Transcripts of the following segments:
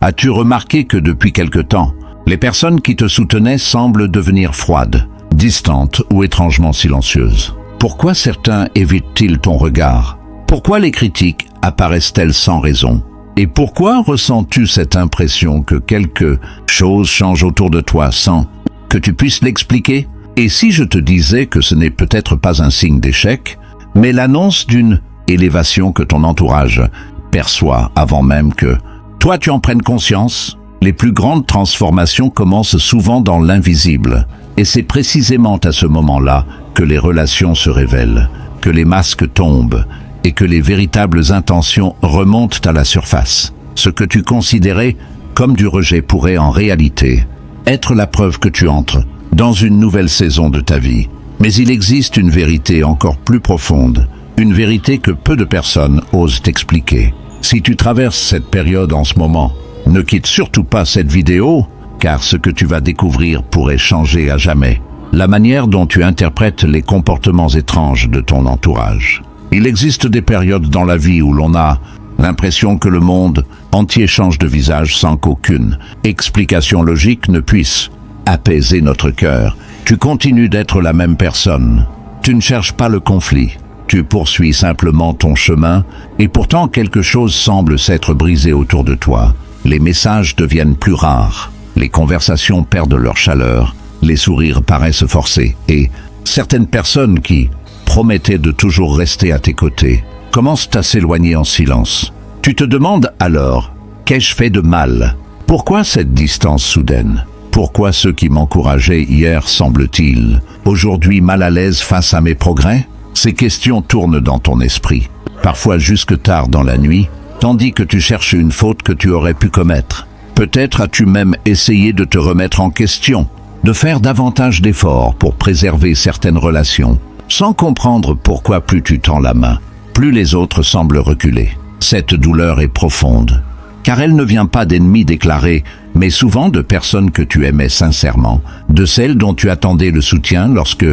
As-tu remarqué que depuis quelque temps, les personnes qui te soutenaient semblent devenir froides, distantes ou étrangement silencieuses? Pourquoi certains évitent-ils ton regard? Pourquoi les critiques apparaissent-elles sans raison? Et pourquoi ressens-tu cette impression que quelque chose change autour de toi sans que tu puisses l'expliquer? Et si je te disais que ce n'est peut-être pas un signe d'échec, mais l'annonce d'une élévation que ton entourage perçoit avant même que toi tu en prennes conscience? Les plus grandes transformations commencent souvent dans l'invisible, et c'est précisément à ce moment-là que les relations se révèlent, que les masques tombent, et que les véritables intentions remontent à la surface. Ce que tu considérais comme du rejet pourrait en réalité être la preuve que tu entres dans une nouvelle saison de ta vie. Mais il existe une vérité encore plus profonde, une vérité que peu de personnes osent expliquer. Si tu traverses cette période en ce moment, ne quitte surtout pas cette vidéo, car ce que tu vas découvrir pourrait changer à jamais la manière dont tu interprètes les comportements étranges de ton entourage. Il existe des périodes dans la vie où l'on a l'impression que le monde entier change de visage sans qu'aucune explication logique ne puisse apaiser notre cœur. Tu continues d'être la même personne. Tu ne cherches pas le conflit. Tu poursuis simplement ton chemin, et pourtant quelque chose semble s'être brisé autour de toi. Les messages deviennent plus rares. Les conversations perdent leur chaleur. Les sourires paraissent forcés. Et certaines personnes qui promettaient de toujours rester à tes côtés commencent à s'éloigner en silence. Tu te demandes alors, qu'ai-je fait de mal? Pourquoi cette distance soudaine? Pourquoi ceux qui m'encourageaient hier semblent-ils aujourd'hui mal à l'aise face à mes progrès? Ces questions tournent dans ton esprit, parfois jusque tard dans la nuit, tandis que tu cherches une faute que tu aurais pu commettre. Peut-être as-tu même essayé de te remettre en question, de faire davantage d'efforts pour préserver certaines relations, sans comprendre pourquoi plus tu tends la main, plus les autres semblent reculer. Cette douleur est profonde, car elle ne vient pas d'ennemis déclarés, mais souvent de personnes que tu aimais sincèrement, de celles dont tu attendais le soutien lorsque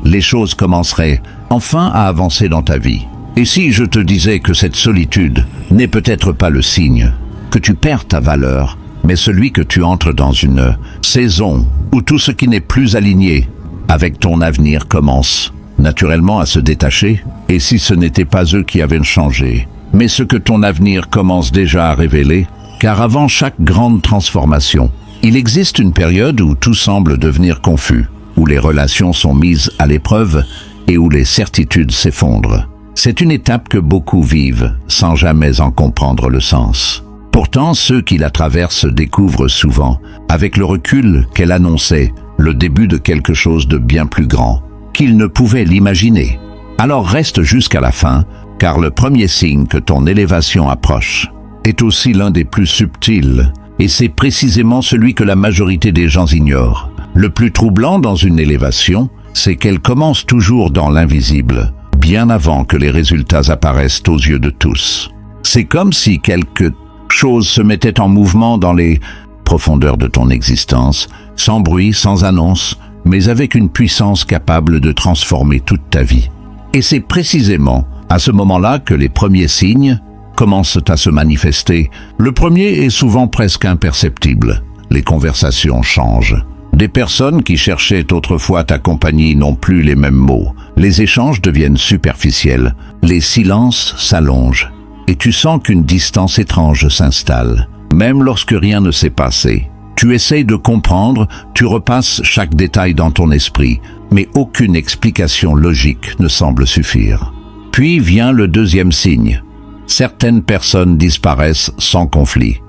les choses commenceraient enfin à avancer dans ta vie. Et si je te disais que cette solitude n'est peut-être pas le signe que tu perds ta valeur, mais celui que tu entres dans une saison où tout ce qui n'est plus aligné avec ton avenir commence naturellement à se détacher, et si ce n'était pas eux qui avaient changé, mais ce que ton avenir commence déjà à révéler, car avant chaque grande transformation, il existe une période où tout semble devenir confus, où les relations sont mises à l'épreuve et où les certitudes s'effondrent. C'est une étape que beaucoup vivent sans jamais en comprendre le sens. Pourtant, ceux qui la traversent découvrent souvent, avec le recul, qu'elle annonçait le début de quelque chose de bien plus grand, qu'ils ne pouvaient l'imaginer. Alors reste jusqu'à la fin, car le premier signe que ton élévation approche est aussi l'un des plus subtils, et c'est précisément celui que la majorité des gens ignorent. Le plus troublant dans une élévation, c'est qu'elle commence toujours dans l'invisible, bien avant que les résultats apparaissent aux yeux de tous. C'est comme si quelque chose se mettait en mouvement dans les profondeurs de ton existence, sans bruit, sans annonce, mais avec une puissance capable de transformer toute ta vie. Et c'est précisément à ce moment-là que les premiers signes commencent à se manifester. Le premier est souvent presque imperceptible. Les conversations changent. Des personnes qui cherchaient autrefois ta compagnie n'ont plus les mêmes mots. Les échanges deviennent superficiels. Les silences s'allongent. Et tu sens qu'une distance étrange s'installe. Même lorsque rien ne s'est passé. Tu essayes de comprendre, tu repasses chaque détail dans ton esprit, mais aucune explication logique ne semble suffire. Puis vient le deuxième signe. Certaines personnes disparaissent sans conflit,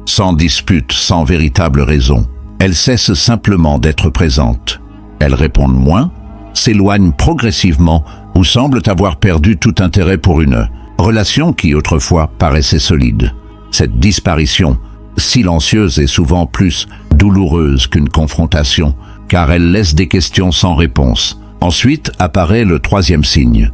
sans dispute, sans véritable raison. Elles cessent simplement d'être présentes. Elles répondent moins, s'éloignent progressivement ou semblent avoir perdu tout intérêt pour une relation qui autrefois paraissait solide. Cette disparition silencieuse est souvent plus douloureuse qu'une confrontation, car elle laisse des questions sans réponse. Ensuite apparaît le troisième signe,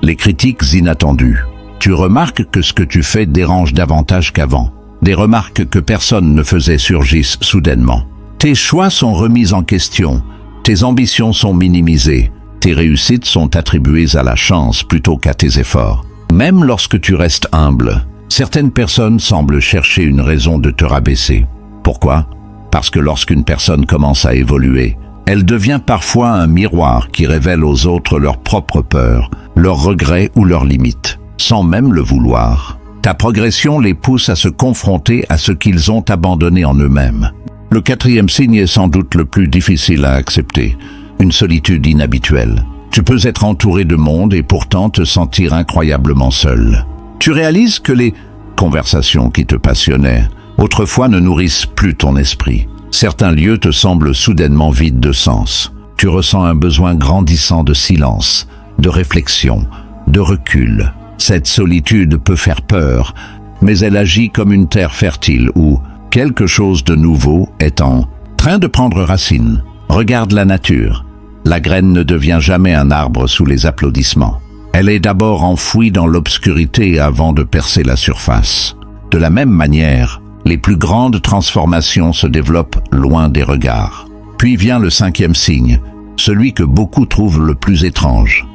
les critiques inattendues. Tu remarques que ce que tu fais dérange davantage qu'avant. Des remarques que personne ne faisait surgissent soudainement. Tes choix sont remis en question, tes ambitions sont minimisées, tes réussites sont attribuées à la chance plutôt qu'à tes efforts. Même lorsque tu restes humble, Certaines personnes semblent chercher une raison de te rabaisser. Pourquoi? Parce que lorsqu'une personne commence à évoluer, elle devient parfois un miroir qui révèle aux autres leurs propres peurs, leurs regrets ou leurs limites, sans même le vouloir. Ta progression les pousse à se confronter à ce qu'ils ont abandonné en eux-mêmes. Le quatrième signe est sans doute le plus difficile à accepter, une solitude inhabituelle. Tu peux être entouré de monde et pourtant te sentir incroyablement seul. Tu réalises que les conversations qui te passionnaient autrefois ne nourrissent plus ton esprit. Certains lieux te semblent soudainement vides de sens. Tu ressens un besoin grandissant de silence, de réflexion, de recul. Cette solitude peut faire peur, mais elle agit comme une terre fertile où quelque chose de nouveau est en train de prendre racine. Regarde la nature. La graine ne devient jamais un arbre sous les applaudissements. Elle est d'abord enfouie dans l'obscurité avant de percer la surface. De la même manière, les plus grandes transformations se développent loin des regards. Puis vient le cinquième signe, celui que beaucoup trouvent le plus étrange.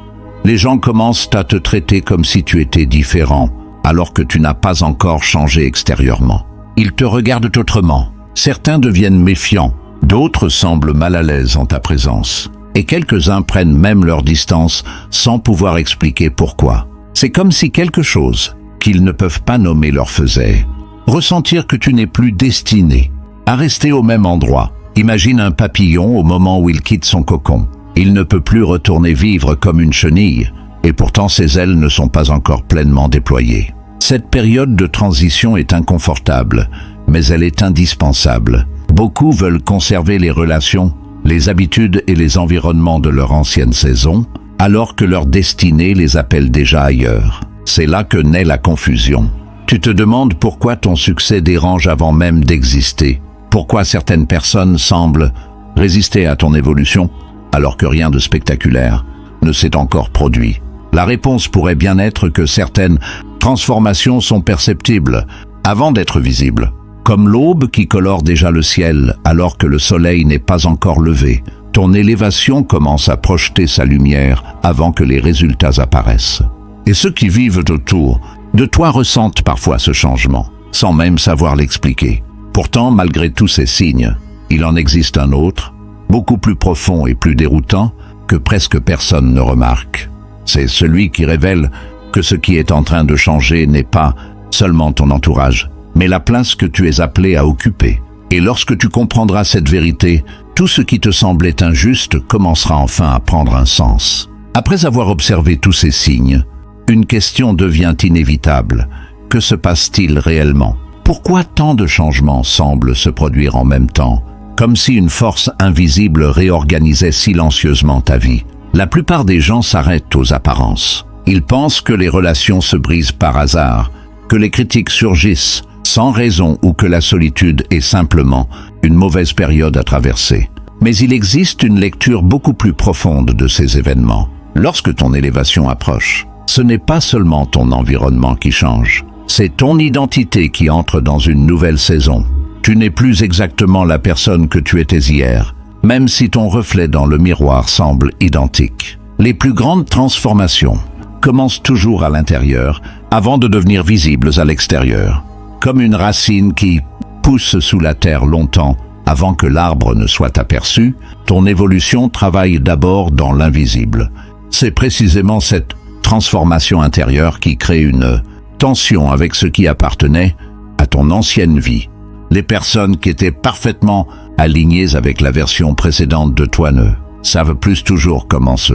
Les gens commencent à te traiter comme si tu étais différent, alors que tu n'as pas encore changé extérieurement. Ils te regardent autrement. Certains deviennent méfiants, d'autres semblent mal à l'aise en ta présence. Et quelques-uns prennent même leur distance sans pouvoir expliquer pourquoi. C'est comme si quelque chose qu'ils ne peuvent pas nommer leur faisait ressentir que tu n'es plus destiné à rester au même endroit. Imagine un papillon au moment où il quitte son cocon. Il ne peut plus retourner vivre comme une chenille, et pourtant ses ailes ne sont pas encore pleinement déployées. Cette période de transition est inconfortable, mais elle est indispensable. Beaucoup veulent conserver les relations, les habitudes et les environnements de leur ancienne saison, alors que leur destinée les appelle déjà ailleurs. C'est là que naît la confusion. Tu te demandes pourquoi ton succès dérange avant même d'exister. Pourquoi certaines personnes semblent résister à ton évolution, alors que rien de spectaculaire ne s'est encore produit. La réponse pourrait bien être que certaines transformations sont perceptibles avant d'être visibles, comme l'aube qui colore déjà le ciel alors que le soleil n'est pas encore levé. Ton élévation commence à projeter sa lumière avant que les résultats apparaissent. Et ceux qui vivent autour de toi ressentent parfois ce changement, sans même savoir l'expliquer. Pourtant, malgré tous ces signes, il en existe un autre, beaucoup plus profond et plus déroutant, que presque personne ne remarque. C'est celui qui révèle que ce qui est en train de changer n'est pas seulement ton entourage, mais la place que tu es appelé à occuper. Et lorsque tu comprendras cette vérité, tout ce qui te semblait injuste commencera enfin à prendre un sens. Après avoir observé tous ces signes, une question devient inévitable. Que se passe-t-il réellement? Pourquoi tant de changements semblent se produire en même temps, comme si une force invisible réorganisait silencieusement ta vie? La plupart des gens s'arrêtent aux apparences. Ils pensent que les relations se brisent par hasard, que les critiques surgissent sans raison ou que la solitude est simplement une mauvaise période à traverser. Mais il existe une lecture beaucoup plus profonde de ces événements. Lorsque ton élévation approche, ce n'est pas seulement ton environnement qui change, c'est ton identité qui entre dans une nouvelle saison. Tu n'es plus exactement la personne que tu étais hier, même si ton reflet dans le miroir semble identique. Les plus grandes transformations commencent toujours à l'intérieur avant de devenir visibles à l'extérieur. Comme une racine qui pousse sous la terre longtemps avant que l'arbre ne soit aperçu, ton évolution travaille d'abord dans l'invisible. C'est précisément cette transformation intérieure qui crée une tension avec ce qui appartenait à ton ancienne vie. Les personnes qui étaient parfaitement alignées avec la version précédente de toi ne savent plus toujours comment se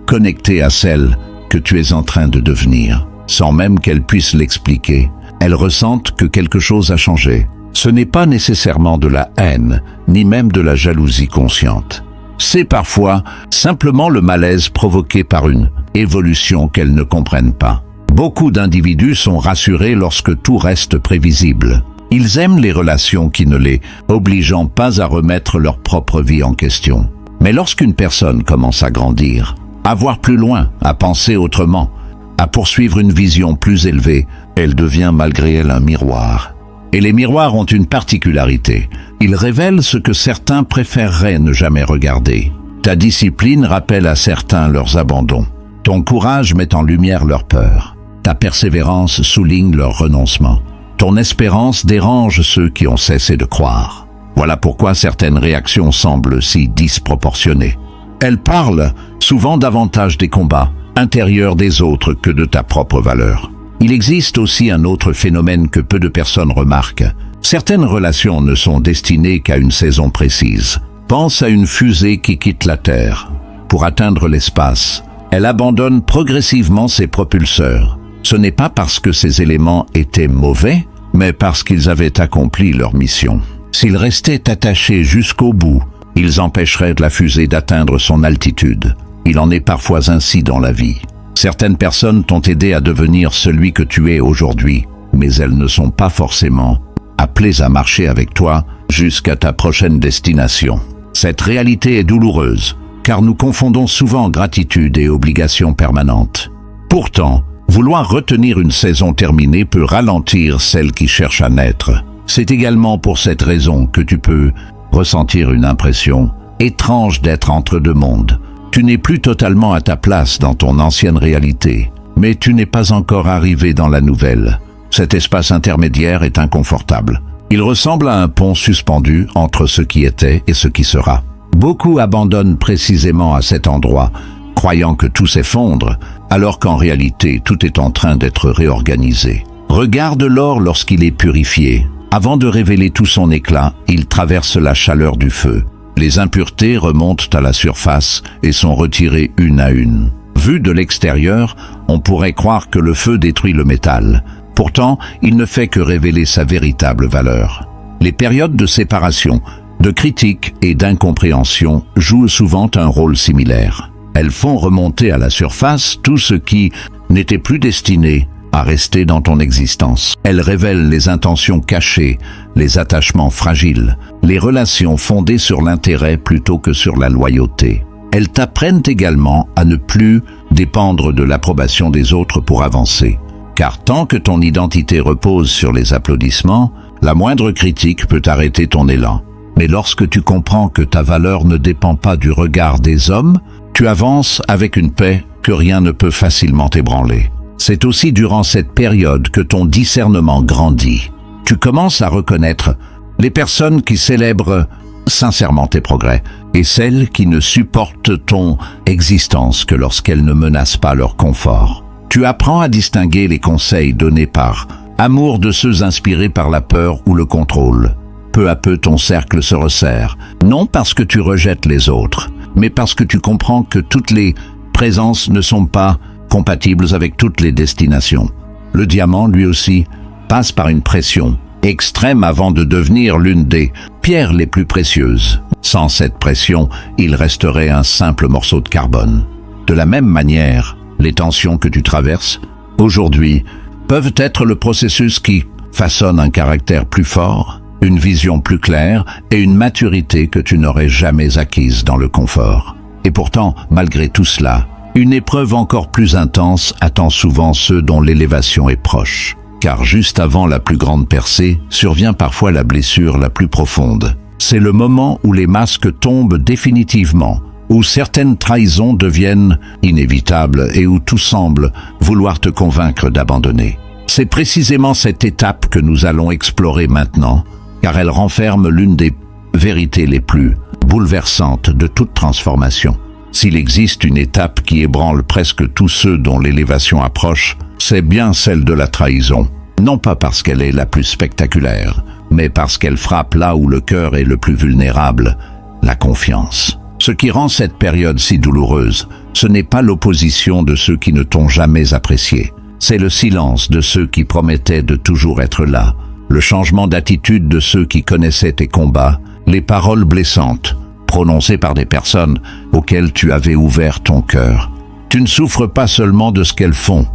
connecter à celle que tu es en train de devenir. Sans même qu'elles puissent l'expliquer, elles ressentent que quelque chose a changé. Ce n'est pas nécessairement de la haine, ni même de la jalousie consciente. C'est parfois simplement le malaise provoqué par une évolution qu'elles ne comprennent pas. Beaucoup d'individus sont rassurés lorsque tout reste prévisible. Ils aiment les relations qui ne les obligeant pas à remettre leur propre vie en question. Mais lorsqu'une personne commence à grandir, à voir plus loin, à penser autrement, à poursuivre une vision plus élevée, elle devient malgré elle un miroir. Et les miroirs ont une particularité. Ils révèlent ce que certains préféreraient ne jamais regarder. Ta discipline rappelle à certains leurs abandons. Ton courage met en lumière leurs peurs. Ta persévérance souligne leur renoncement. Ton espérance dérange ceux qui ont cessé de croire. Voilà pourquoi certaines réactions semblent si disproportionnées. Elles parlent souvent davantage des combats intérieurs des autres que de ta propre valeur. Il existe aussi un autre phénomène que peu de personnes remarquent. Certaines relations ne sont destinées qu'à une saison précise. Pense à une fusée qui quitte la Terre. Pour atteindre l'espace, elle abandonne progressivement ses propulseurs. Ce n'est pas parce que ces éléments étaient mauvais, mais parce qu'ils avaient accompli leur mission. S'ils restaient attachés jusqu'au bout, ils empêcheraient la fusée d'atteindre son altitude. Il en est parfois ainsi dans la vie. Certaines personnes t'ont aidé à devenir celui que tu es aujourd'hui, mais elles ne sont pas forcément appelées à marcher avec toi jusqu'à ta prochaine destination. Cette réalité est douloureuse, car nous confondons souvent gratitude et obligation permanente. Pourtant, vouloir retenir une saison terminée peut ralentir celle qui cherche à naître. C'est également pour cette raison que tu peux ressentir une impression étrange d'être entre deux mondes. Tu n'es plus totalement à ta place dans ton ancienne réalité, mais tu n'es pas encore arrivé dans la nouvelle. Cet espace intermédiaire est inconfortable. Il ressemble à un pont suspendu entre ce qui était et ce qui sera. Beaucoup abandonnent précisément à cet endroit, croyant que tout s'effondre, alors qu'en réalité tout est en train d'être réorganisé. Regarde l'or lorsqu'il est purifié. Avant de révéler tout son éclat, il traverse la chaleur du feu. Les impuretés remontent à la surface et sont retirées une à une. Vu de l'extérieur, on pourrait croire que le feu détruit le métal. Pourtant, il ne fait que révéler sa véritable valeur. Les périodes de séparation, de critique et d'incompréhension jouent souvent un rôle similaire. Elles font remonter à la surface tout ce qui n'était plus destiné à rester dans ton existence. Elles révèlent les intentions cachées, les attachements fragiles, les relations fondées sur l'intérêt plutôt que sur la loyauté. Elles t'apprennent également à ne plus dépendre de l'approbation des autres pour avancer. Car tant que ton identité repose sur les applaudissements, la moindre critique peut arrêter ton élan. Mais lorsque tu comprends que ta valeur ne dépend pas du regard des hommes, tu avances avec une paix que rien ne peut facilement ébranler. C'est aussi durant cette période que ton discernement grandit. Tu commences à reconnaître les personnes qui célèbrent sincèrement tes progrès et celles qui ne supportent ton existence que lorsqu'elles ne menacent pas leur confort. Tu apprends à distinguer les conseils donnés par amour de ceux inspirés par la peur ou le contrôle. Peu à peu, ton cercle se resserre, non parce que tu rejettes les autres, mais parce que tu comprends que toutes les présences ne sont pas compatibles avec toutes les destinations. Le diamant, lui aussi, passe par une pression extrême avant de devenir l'une des pierres les plus précieuses. Sans cette pression, il resterait un simple morceau de carbone. De la même manière, les tensions que tu traverses aujourd'hui peuvent être le processus qui façonne un caractère plus fort, une vision plus claire et une maturité que tu n'aurais jamais acquise dans le confort. Et pourtant, malgré tout cela, une épreuve encore plus intense attend souvent ceux dont l'élévation est proche. Car juste avant la plus grande percée, survient parfois la blessure la plus profonde. C'est le moment où les masques tombent définitivement, où certaines trahisons deviennent inévitables et où tout semble vouloir te convaincre d'abandonner. C'est précisément cette étape que nous allons explorer maintenant, car elle renferme l'une des vérités les plus bouleversantes de toute transformation. S'il existe une étape qui ébranle presque tous ceux dont l'élévation approche, c'est bien celle de la trahison. Non pas parce qu'elle est la plus spectaculaire, mais parce qu'elle frappe là où le cœur est le plus vulnérable, la confiance. Ce qui rend cette période si douloureuse, ce n'est pas l'opposition de ceux qui ne t'ont jamais apprécié. C'est le silence de ceux qui promettaient de toujours être là, le changement d'attitude de ceux qui connaissaient tes combats, les paroles blessantes, prononcées par des personnes auxquelles tu avais ouvert ton cœur. Tu ne souffres pas seulement de ce qu'elles font,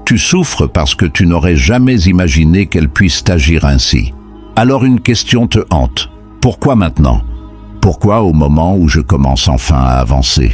tu souffres parce que tu n'aurais jamais imaginé qu'elles puissent agir ainsi. Alors une question te hante. Pourquoi maintenant ? Pourquoi au moment où je commence enfin à avancer ?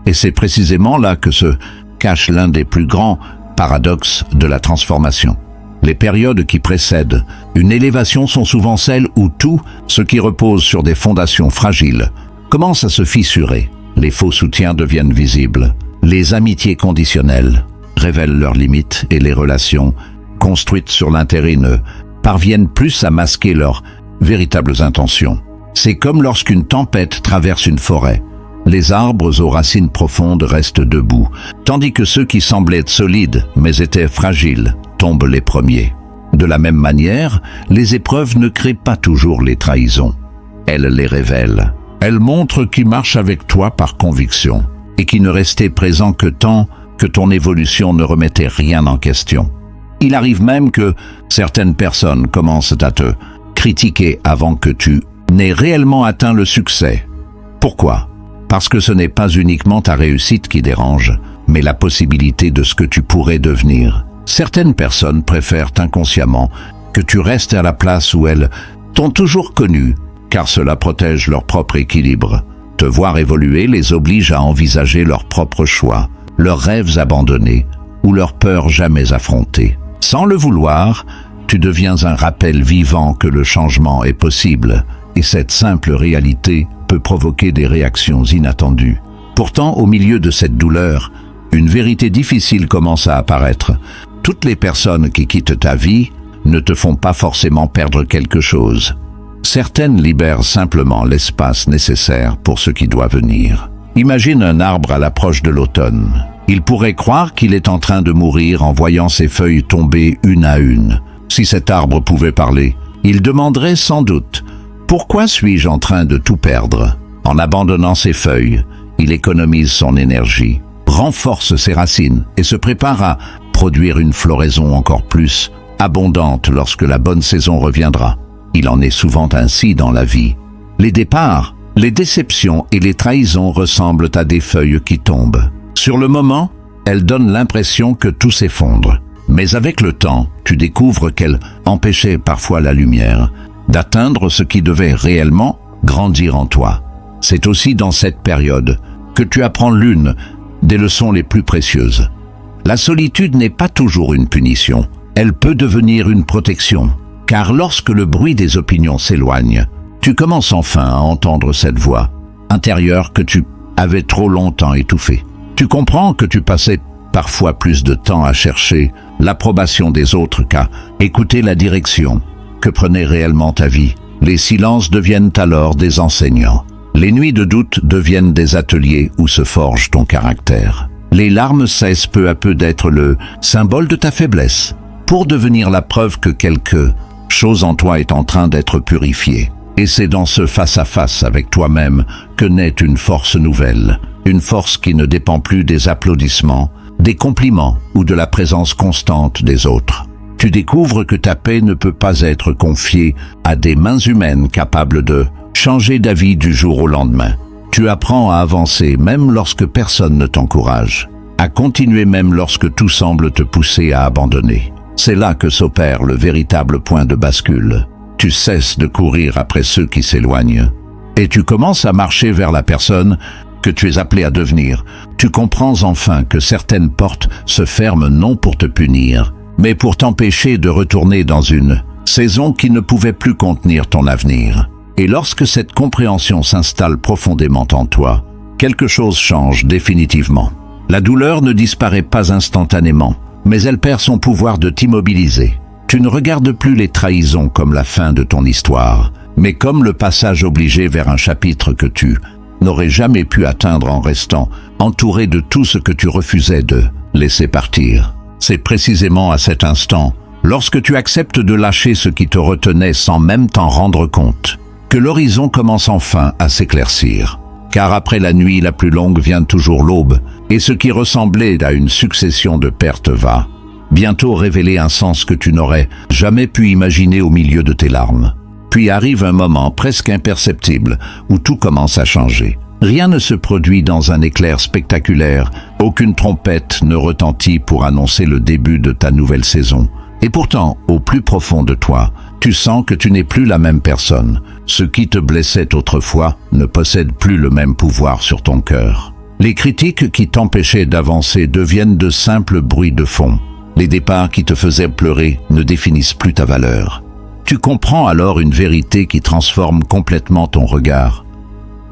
Et c'est précisément là que se cache l'un des plus grands paradoxes de la transformation. Les périodes qui précèdent une élévation sont souvent celles où tout, ce qui repose sur des fondations fragiles, commence à se fissurer. Les faux soutiens deviennent visibles. Les amitiés conditionnelles révèlent leurs limites et les relations, construites sur l'intérêt, ne parviennent plus à masquer leurs véritables intentions. C'est comme lorsqu'une tempête traverse une forêt. Les arbres aux racines profondes restent debout, tandis que ceux qui semblaient être solides, mais étaient fragiles, tombent les premiers. De la même manière, les épreuves ne créent pas toujours les trahisons. Elles les révèlent. Elles montrent qui marche avec toi par conviction et qui ne restait présent que tant que ton évolution ne remettait rien en question. Il arrive même que certaines personnes commencent à te critiquer avant que tu n'aies réellement atteint le succès. Pourquoi ? Parce que ce n'est pas uniquement ta réussite qui dérange, mais la possibilité de ce que tu pourrais devenir. Certaines personnes préfèrent inconsciemment que tu restes à la place où elles t'ont toujours connu, car cela protège leur propre équilibre. Te voir évoluer les oblige à envisager leurs propres choix, leurs rêves abandonnés ou leurs peurs jamais affrontées. Sans le vouloir, tu deviens un rappel vivant que le changement est possible, et cette simple réalité peut provoquer des réactions inattendues. Pourtant, au milieu de cette douleur, une vérité difficile commence à apparaître. Toutes les personnes qui quittent ta vie ne te font pas forcément perdre quelque chose. Certaines libèrent simplement l'espace nécessaire pour ce qui doit venir. Imagine un arbre à l'approche de l'automne. Il pourrait croire qu'il est en train de mourir en voyant ses feuilles tomber une à une. Si cet arbre pouvait parler, il demanderait sans doute « Pourquoi suis-je en train de tout perdre ?» En abandonnant ses feuilles, il économise son énergie, renforce ses racines et se prépare à produire une floraison encore plus abondante lorsque la bonne saison reviendra. Il en est souvent ainsi dans la vie. Les départs, les déceptions et les trahisons ressemblent à des feuilles qui tombent. Sur le moment, elles donnent l'impression que tout s'effondre. Mais avec le temps, tu découvres qu'elles empêchaient parfois la lumière d'atteindre ce qui devait réellement grandir en toi. C'est aussi dans cette période que tu apprends l'une des leçons les plus précieuses. La solitude n'est pas toujours une punition. Elle peut devenir une protection. Car lorsque le bruit des opinions s'éloigne, tu commences enfin à entendre cette voix intérieure que tu avais trop longtemps étouffée. Tu comprends que tu passais parfois plus de temps à chercher l'approbation des autres qu'à écouter la direction que prenait réellement ta vie. Les silences deviennent alors des enseignants. Les nuits de doute deviennent des ateliers où se forge ton caractère. Les larmes cessent peu à peu d'être le symbole de ta faiblesse, pour devenir la preuve que quelque chose en toi est en train d'être purifiée. Et c'est dans ce face-à-face avec toi-même que naît une force nouvelle, une force qui ne dépend plus des applaudissements, des compliments ou de la présence constante des autres. Tu découvres que ta paix ne peut pas être confiée à des mains humaines capables de changer d'avis du jour au lendemain. Tu apprends à avancer même lorsque personne ne t'encourage, à continuer même lorsque tout semble te pousser à abandonner. C'est là que s'opère le véritable point de bascule. Tu cesses de courir après ceux qui s'éloignent et tu commences à marcher vers la personne que tu es appelé à devenir. Tu comprends enfin que certaines portes se ferment non pour te punir, mais pour t'empêcher de retourner dans une saison qui ne pouvait plus contenir ton avenir. Et lorsque cette compréhension s'installe profondément en toi, quelque chose change définitivement. La douleur ne disparaît pas instantanément, mais elle perd son pouvoir de t'immobiliser. Tu ne regardes plus les trahisons comme la fin de ton histoire, mais comme le passage obligé vers un chapitre que tu n'aurais jamais pu atteindre en restant entouré de tout ce que tu refusais de laisser partir. C'est précisément à cet instant, lorsque tu acceptes de lâcher ce qui te retenait sans même t'en rendre compte, que l'horizon commence enfin à s'éclaircir. Car après la nuit la plus longue vient toujours l'aube, et ce qui ressemblait à une succession de pertes va bientôt révéler un sens que tu n'aurais jamais pu imaginer au milieu de tes larmes. Puis arrive un moment presque imperceptible où tout commence à changer. Rien ne se produit dans un éclair spectaculaire, aucune trompette ne retentit pour annoncer le début de ta nouvelle saison. Et pourtant, au plus profond de toi, tu sens que tu n'es plus la même personne. Ce qui te blessait autrefois ne possède plus le même pouvoir sur ton cœur. Les critiques qui t'empêchaient d'avancer deviennent de simples bruits de fond. Les départs qui te faisaient pleurer ne définissent plus ta valeur. Tu comprends alors une vérité qui transforme complètement ton regard.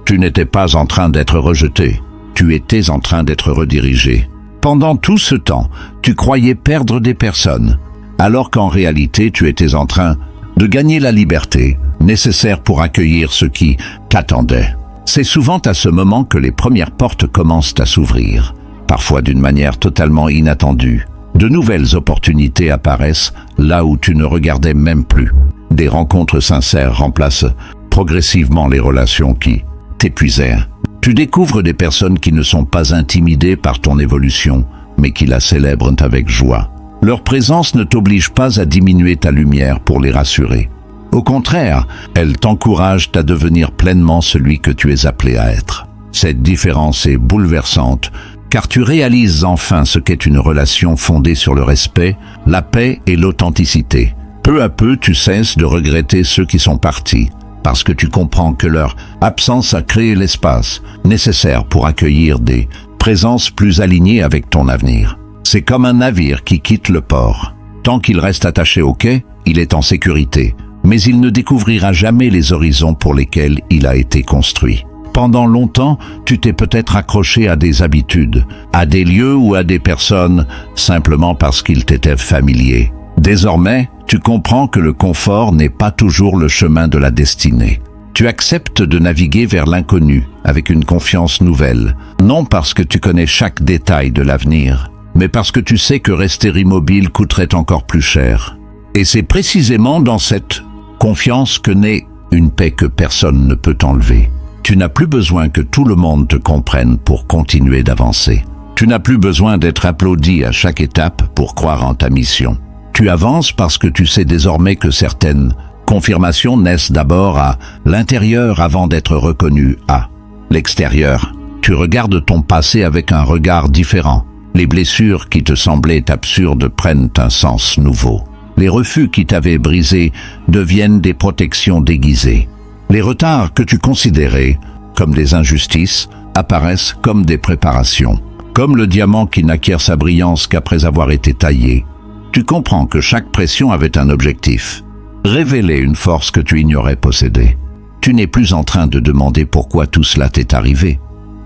Tu n'étais pas en train d'être rejeté, tu étais en train d'être redirigé. Pendant tout ce temps, tu croyais perdre des personnes, alors qu'en réalité tu étais en train de gagner la liberté nécessaire pour accueillir ceux qui t'attendaient. C'est souvent à ce moment que les premières portes commencent à s'ouvrir, parfois d'une manière totalement inattendue. De nouvelles opportunités apparaissent là où tu ne regardais même plus. Des rencontres sincères remplacent progressivement les relations qui t'épuisaient. Tu découvres des personnes qui ne sont pas intimidées par ton évolution, mais qui la célèbrent avec joie. Leur présence ne t'oblige pas à diminuer ta lumière pour les rassurer. Au contraire, elles t'encouragent à devenir pleinement celui que tu es appelé à être. Cette différence est bouleversante, car tu réalises enfin ce qu'est une relation fondée sur le respect, la paix et l'authenticité. Peu à peu, tu cesses de regretter ceux qui sont partis, parce que tu comprends que leur absence a créé l'espace nécessaire pour accueillir des présences plus alignées avec ton avenir. C'est comme un navire qui quitte le port. Tant qu'il reste attaché au quai, il est en sécurité, mais il ne découvrira jamais les horizons pour lesquels il a été construit. Pendant longtemps, tu t'es peut-être accroché à des habitudes, à des lieux ou à des personnes, simplement parce qu'ils t'étaient familiers. Désormais, tu comprends que le confort n'est pas toujours le chemin de la destinée. Tu acceptes de naviguer vers l'inconnu avec une confiance nouvelle, non parce que tu connais chaque détail de l'avenir, mais parce que tu sais que rester immobile coûterait encore plus cher. Et c'est précisément dans cette confiance que naît une paix que personne ne peut enlever. Tu n'as plus besoin que tout le monde te comprenne pour continuer d'avancer. Tu n'as plus besoin d'être applaudi à chaque étape pour croire en ta mission. Tu avances parce que tu sais désormais que certaines confirmations naissent d'abord à l'intérieur avant d'être reconnues à l'extérieur. Tu regardes ton passé avec un regard différent. Les blessures qui te semblaient absurdes prennent un sens nouveau. Les refus qui t'avaient brisé deviennent des protections déguisées. Les retards que tu considérais comme des injustices apparaissent comme des préparations. Comme le diamant qui n'acquiert sa brillance qu'après avoir été taillé. Tu comprends que chaque pression avait un objectif. Révéler une force que tu ignorais posséder. Tu n'es plus en train de demander pourquoi tout cela t'est arrivé.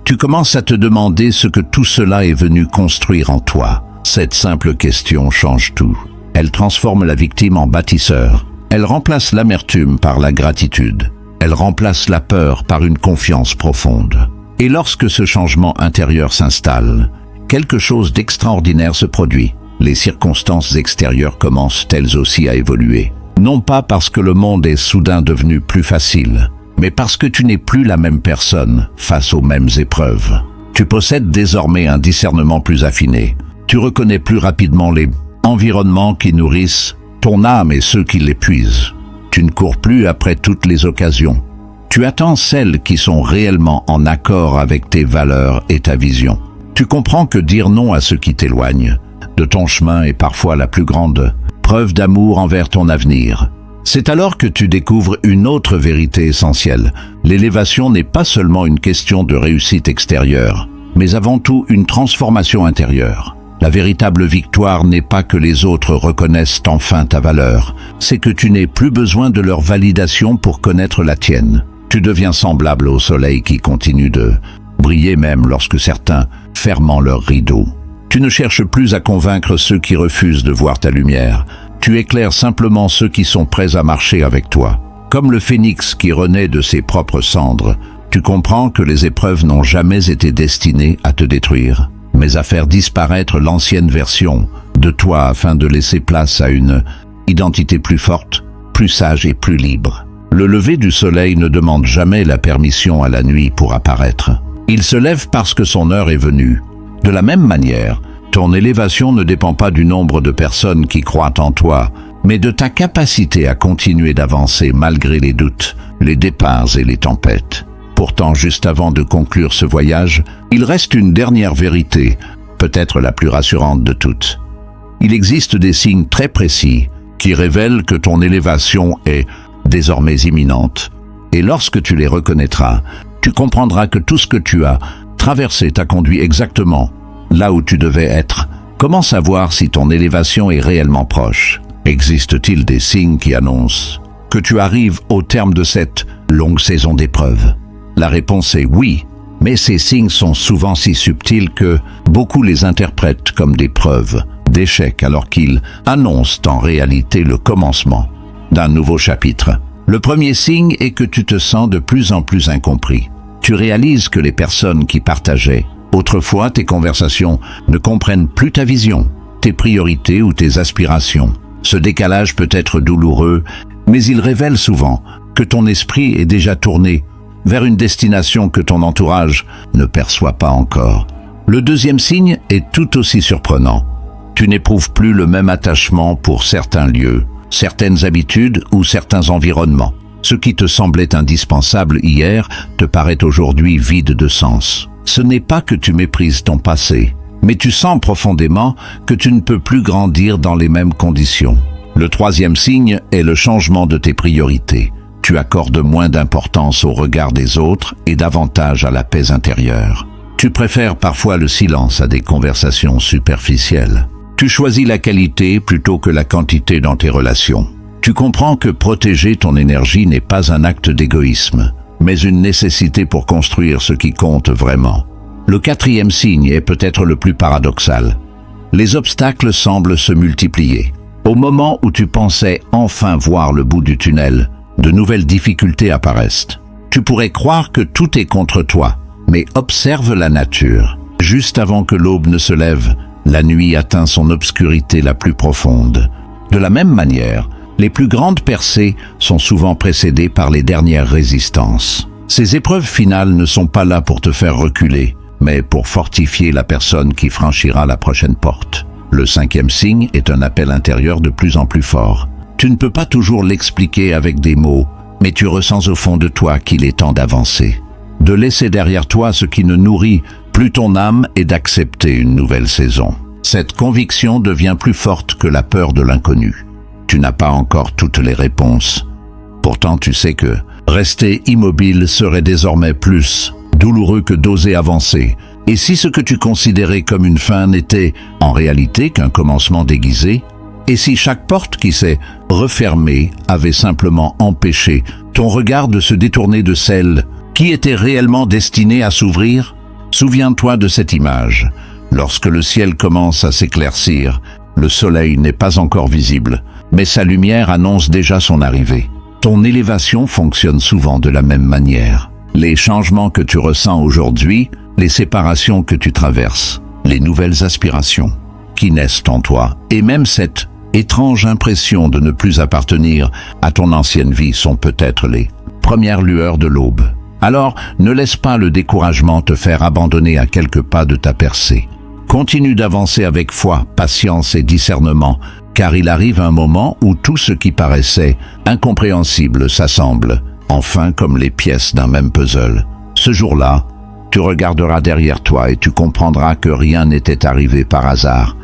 Tu commences à te demander ce que tout cela est venu construire en toi. Cette simple question change tout. Elle transforme la victime en bâtisseur. Elle remplace l'amertume par la gratitude. Elle remplace la peur par une confiance profonde. Et lorsque ce changement intérieur s'installe, quelque chose d'extraordinaire se produit. Les circonstances extérieures commencent elles aussi à évoluer. Non pas parce que le monde est soudain devenu plus facile, mais parce que tu n'es plus la même personne face aux mêmes épreuves. Tu possèdes désormais un discernement plus affiné. Tu reconnais plus rapidement les environnements qui nourrissent ton âme et ceux qui l'épuisent. Tu ne cours plus après toutes les occasions. Tu attends celles qui sont réellement en accord avec tes valeurs et ta vision. Tu comprends que dire non à ceux qui t'éloignent de ton chemin est parfois la plus grande preuve d'amour envers ton avenir. C'est alors que tu découvres une autre vérité essentielle. L'élévation n'est pas seulement une question de réussite extérieure, mais avant tout une transformation intérieure. La véritable victoire n'est pas que les autres reconnaissent enfin ta valeur, c'est que tu n'aies plus besoin de leur validation pour connaître la tienne. Tu deviens semblable au soleil qui continue de briller même lorsque certains ferment leurs rideaux. Tu ne cherches plus à convaincre ceux qui refusent de voir ta lumière. Tu éclaires simplement ceux qui sont prêts à marcher avec toi. Comme le phénix qui renaît de ses propres cendres, tu comprends que les épreuves n'ont jamais été destinées à te détruire, mais à faire disparaître l'ancienne version de toi afin de laisser place à une identité plus forte, plus sage et plus libre. Le lever du soleil ne demande jamais la permission à la nuit pour apparaître. Il se lève parce que son heure est venue. De la même manière, ton élévation ne dépend pas du nombre de personnes qui croient en toi, mais de ta capacité à continuer d'avancer malgré les doutes, les départs et les tempêtes. Pourtant, juste avant de conclure ce voyage, il reste une dernière vérité, peut-être la plus rassurante de toutes. Il existe des signes très précis qui révèlent que ton élévation est désormais imminente. Et lorsque tu les reconnaîtras, tu comprendras que tout ce que tu as traversé t'a conduit exactement là où tu devais être. Comment savoir si ton élévation est réellement proche? Existe-t-il des signes qui annoncent que tu arrives au terme de cette longue saison d'épreuves? La réponse est oui, Mais ces signes sont souvent si subtils que beaucoup les interprètent comme des preuves d'échec alors qu'ils annoncent en réalité le commencement d'un nouveau chapitre. Le premier signe est que tu te sens de plus en plus incompris. Tu réalises que les personnes qui partageaient autrefois tes conversations ne comprennent plus ta vision, tes priorités ou tes aspirations. Ce décalage peut être douloureux, mais il révèle souvent que ton esprit est déjà tourné vers une destination que ton entourage ne perçoit pas encore. Le deuxième signe est tout aussi surprenant. Tu n'éprouves plus le même attachement pour certains lieux, certaines habitudes ou certains environnements. Ce qui te semblait indispensable hier te paraît aujourd'hui vide de sens. Ce n'est pas que tu méprises ton passé, mais tu sens profondément que tu ne peux plus grandir dans les mêmes conditions. Le troisième signe est le changement de tes priorités. Tu accordes moins d'importance au regard des autres et davantage à la paix intérieure. Tu préfères parfois le silence à des conversations superficielles. Tu choisis la qualité plutôt que la quantité dans tes relations. Tu comprends que protéger ton énergie n'est pas un acte d'égoïsme, mais une nécessité pour construire ce qui compte vraiment. Le quatrième signe est peut-être le plus paradoxal. Les obstacles semblent se multiplier. Au moment où tu pensais enfin voir le bout du tunnel, de nouvelles difficultés apparaissent. Tu pourrais croire que tout est contre toi, mais observe la nature. Juste avant que l'aube ne se lève, la nuit atteint son obscurité la plus profonde. De la même manière, les plus grandes percées sont souvent précédées par les dernières résistances. Ces épreuves finales ne sont pas là pour te faire reculer, mais pour fortifier la personne qui franchira la prochaine porte. Le cinquième signe est un appel intérieur de plus en plus fort. Tu ne peux pas toujours l'expliquer avec des mots, mais tu ressens au fond de toi qu'il est temps d'avancer, de laisser derrière toi ce qui ne nourrit plus ton âme et d'accepter une nouvelle saison. Cette conviction devient plus forte que la peur de l'inconnu. Tu n'as pas encore toutes les réponses. Pourtant, tu sais que rester immobile serait désormais plus douloureux que d'oser avancer. Et si ce que tu considérais comme une fin n'était en réalité qu'un commencement déguisé? Et si chaque porte qui s'est refermée avait simplement empêché ton regard de se détourner de celle qui était réellement destinée à s'ouvrir? Souviens-toi de cette image. Lorsque le ciel commence à s'éclaircir, le soleil n'est pas encore visible, mais sa lumière annonce déjà son arrivée. Ton élévation fonctionne souvent de la même manière. Les changements que tu ressens aujourd'hui, les séparations que tu traverses, les nouvelles aspirations qui naissent en toi, et même cette étrange impression de ne plus appartenir à ton ancienne vie sont peut-être les premières lueurs de l'aube. Alors, ne laisse pas le découragement te faire abandonner à quelques pas de ta percée. Continue d'avancer avec foi, patience et discernement, car il arrive un moment où tout ce qui paraissait incompréhensible s'assemble, enfin comme les pièces d'un même puzzle. Ce jour-là, tu regarderas derrière toi et tu comprendras que rien n'était arrivé par hasard.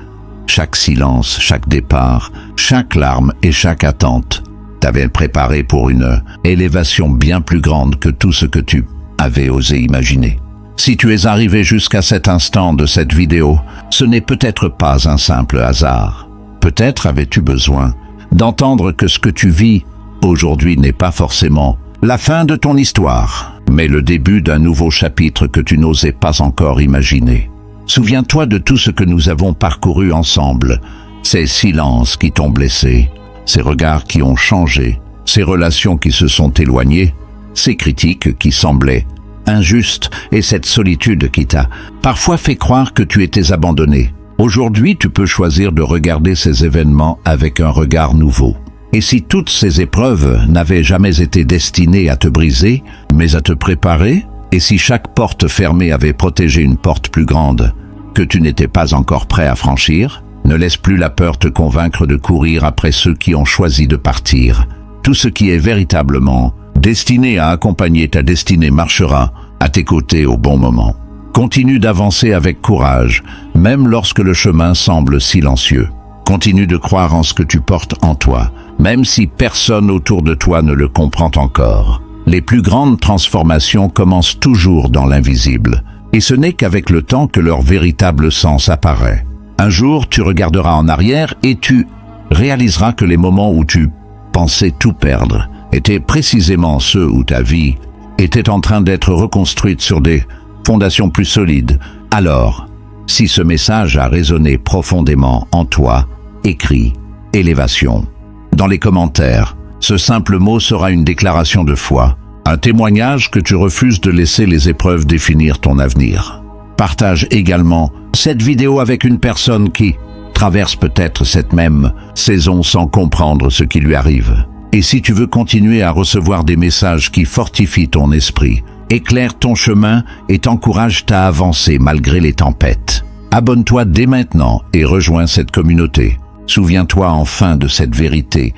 Chaque silence, chaque départ, chaque larme et chaque attente t'avait préparé pour une élévation bien plus grande que tout ce que tu avais osé imaginer. Si tu es arrivé jusqu'à cet instant de cette vidéo, ce n'est peut-être pas un simple hasard. Peut-être avais-tu besoin d'entendre que ce que tu vis aujourd'hui n'est pas forcément la fin de ton histoire, mais le début d'un nouveau chapitre que tu n'osais pas encore imaginer. Souviens-toi de tout ce que nous avons parcouru ensemble, ces silences qui t'ont blessé, ces regards qui ont changé, ces relations qui se sont éloignées, ces critiques qui semblaient injustes et cette solitude qui t'a parfois fait croire que tu étais abandonné. Aujourd'hui, tu peux choisir de regarder ces événements avec un regard nouveau. Et si toutes ces épreuves n'avaient jamais été destinées à te briser, mais à te préparer, et si chaque porte fermée avait protégé une porte plus grande que tu n'étais pas encore prêt à franchir, ne laisse plus la peur te convaincre de courir après ceux qui ont choisi de partir. Tout ce qui est véritablement destiné à accompagner ta destinée marchera à tes côtés au bon moment. Continue d'avancer avec courage, même lorsque le chemin semble silencieux. Continue de croire en ce que tu portes en toi, même si personne autour de toi ne le comprend encore. Les plus grandes transformations commencent toujours dans l'invisible, et ce n'est qu'avec le temps que leur véritable sens apparaît. Un jour, tu regarderas en arrière et tu réaliseras que les moments où tu pensais tout perdre étaient précisément ceux où ta vie était en train d'être reconstruite sur des fondation plus solide. Alors, si ce message a résonné profondément en toi, écris « élévation ». Dans les commentaires, ce simple mot sera une déclaration de foi, un témoignage que tu refuses de laisser les épreuves définir ton avenir. Partage également cette vidéo avec une personne qui traverse peut-être cette même saison sans comprendre ce qui lui arrive. Et si tu veux continuer à recevoir des messages qui fortifient ton esprit, éclairent ton chemin et t'encouragent à avancer malgré les tempêtes, abonne-toi dès maintenant et rejoins cette communauté. Souviens-toi enfin de cette vérité.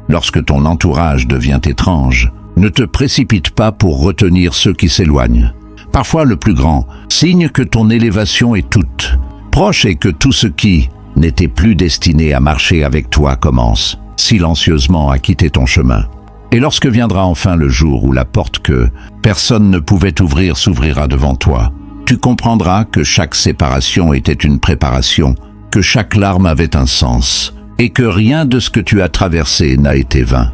Lorsque ton entourage devient étrange, ne te précipite pas pour retenir ceux qui s'éloignent. Parfois le plus grand signe que ton élévation est toute proche et que tout ce qui n'était plus destiné à marcher avec toi commence silencieusement à quitter ton chemin. Et lorsque viendra enfin le jour où la porte que personne ne pouvait ouvrir s'ouvrira devant toi, tu comprendras que chaque séparation était une préparation, que chaque larme avait un sens, et que rien de ce que tu as traversé n'a été vain.